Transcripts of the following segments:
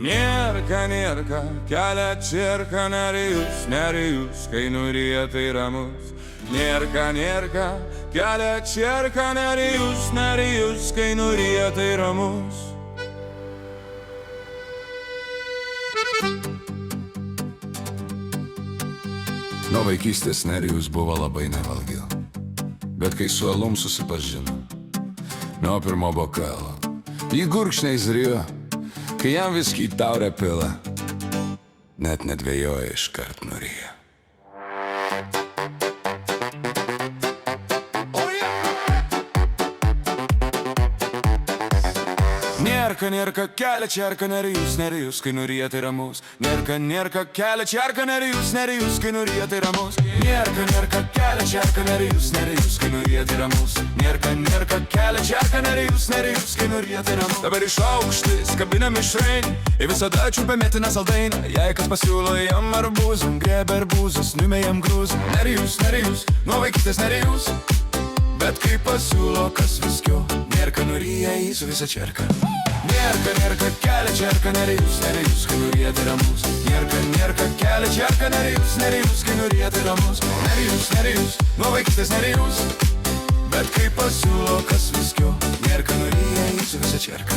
Nierka, kelia čirka nerijus, kai nuryja tai ramus. Nierka, kelia čirka nerijus, kai nuryja tai ramus. Nuo vaikystės Nerijus buvo labai nevalgio, bet kai su alum susipažino, nuo pirmo bokalo jį gurkšniais rijo, kai jam viskį į taurę pila, net nedvejoja, iškart nuryja. Nierka, kelia čerka nerijus, kai nuryja tai ramus. Nierka, kelia čerka nerijus, kai nuryja tai ramus. Nierka, kelia čerka nerijus, kai nuryja tai ramus. Nierka, kelia čerka nerijus, kai nuryja tai ramus. Dabar iš aukštis, kabina mišrainį, ir visada čiupia mėtiną saldainą. Jei kas pasiūlo jam arbūzų, grėbė arbūzus, numė jam grūzų. Nerijus, nuo vaikystės Nerijus, bet kai pasiūlo kas viskio, Nierka nuryja jį su visa čerka. Nierka, kelia čerka nerijus, kai nuryja tai ramus. Nierka, kelia čerka nerijus, kai nuryja tai ramus. Nerijus, nuo vaikystės Nerijus, bet kai pasiūlo kas viskio, Nierka nuryja jį su visa čerka.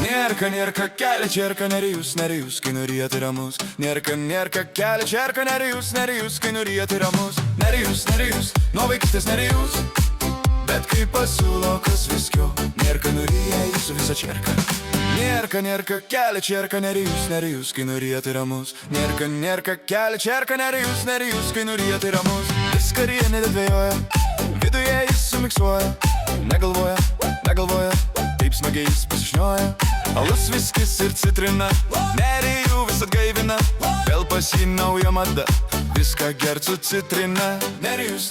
Nierka, kelia čerka nerijus, kai nuryja tai ramus. Nierka, kelia čerka nerijus, kai nuryja tai ramus. Nerijus, nuo vaikystės Nerijus, bet kai pasiūlo kas viskio, Nierka nuryja jį su visa čerka. Nierka, kelia čerka nerijus, kai nuryja tai ramus. Nierka, kelia čerka nerijus, kai nuryja tai ramus. Viską ryja nedvejoja, viduje jis sumiksuoja. Negalvoja, taip smagiai jis pasišnioja. Alus, viskis ir citrina, Nerijų vis atgaivina. Vėl pas jį nauja mada, viską gert su citrina. Nerijus,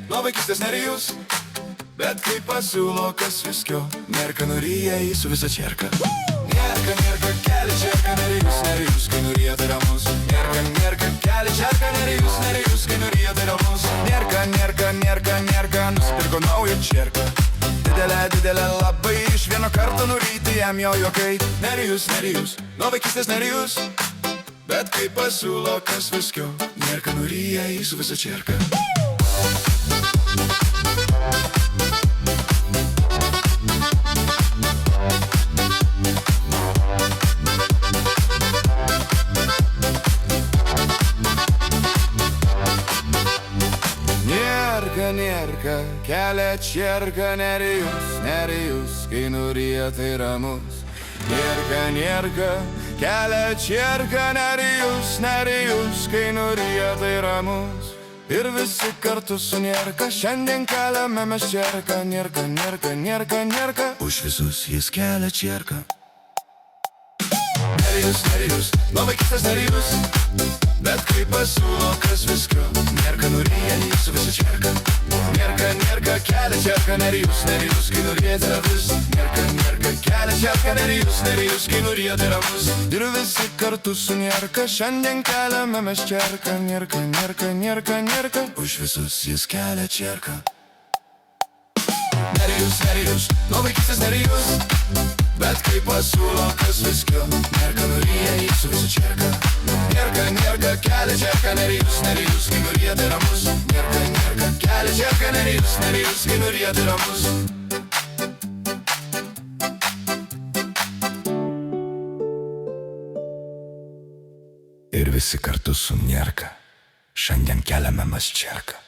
nuo vaikystės Nerijus, bet kai pasiūlo kas viskio, Nierka nuryja jį su visa čerka. Nierka, kelia čerka nerijus, kai nuryja tai ramus. Nierka, kelia čerka nerijus, kai nuryja tai ramus. Nierka, nusipirko naują čerką. Didelė, labai iš vieno karto nuryti jam jo juokai. Nerijus, nuo vaikystės Nerijus, bet kai pasiūlo kas viskio, Nierka nuryja jį su visa čerka. Nierka, kelia čerka nerijus, kai nuryja tai ramus. Nierka, kelia čerka nerijus, kai nuryja tai ramus. Ir visi kartu su Nierka šiandien keliame mes čerką. Nierka, už visus jis kelia čerką. Nerijus, nuo vaikystės Nerijus, bet kai pasiūlo kas viskio, Nierka nuryja jį su visa čerka. Nierka, kelia čerka nerijus, kai nuryja tai ramus. Nierka, kelia čerka nerijus, kai nuryja tai ramus. Ir visi kartu su Nierka šiandien keliame mes čerką. Nierka, už visus jis kelia čerką. Nerijus, nuo vaikystės Nerijus, bet kai pasiūlo kas viskio, Nierka nuryja jį su visa čerka. Nierka, kelia čerka nerijus, kai nuryja tai ramus. Nierka, kelia čerka nerijus, kai nuryja tai ramus. Ir visi kartu su Nierka šiandien keliame mes čerką.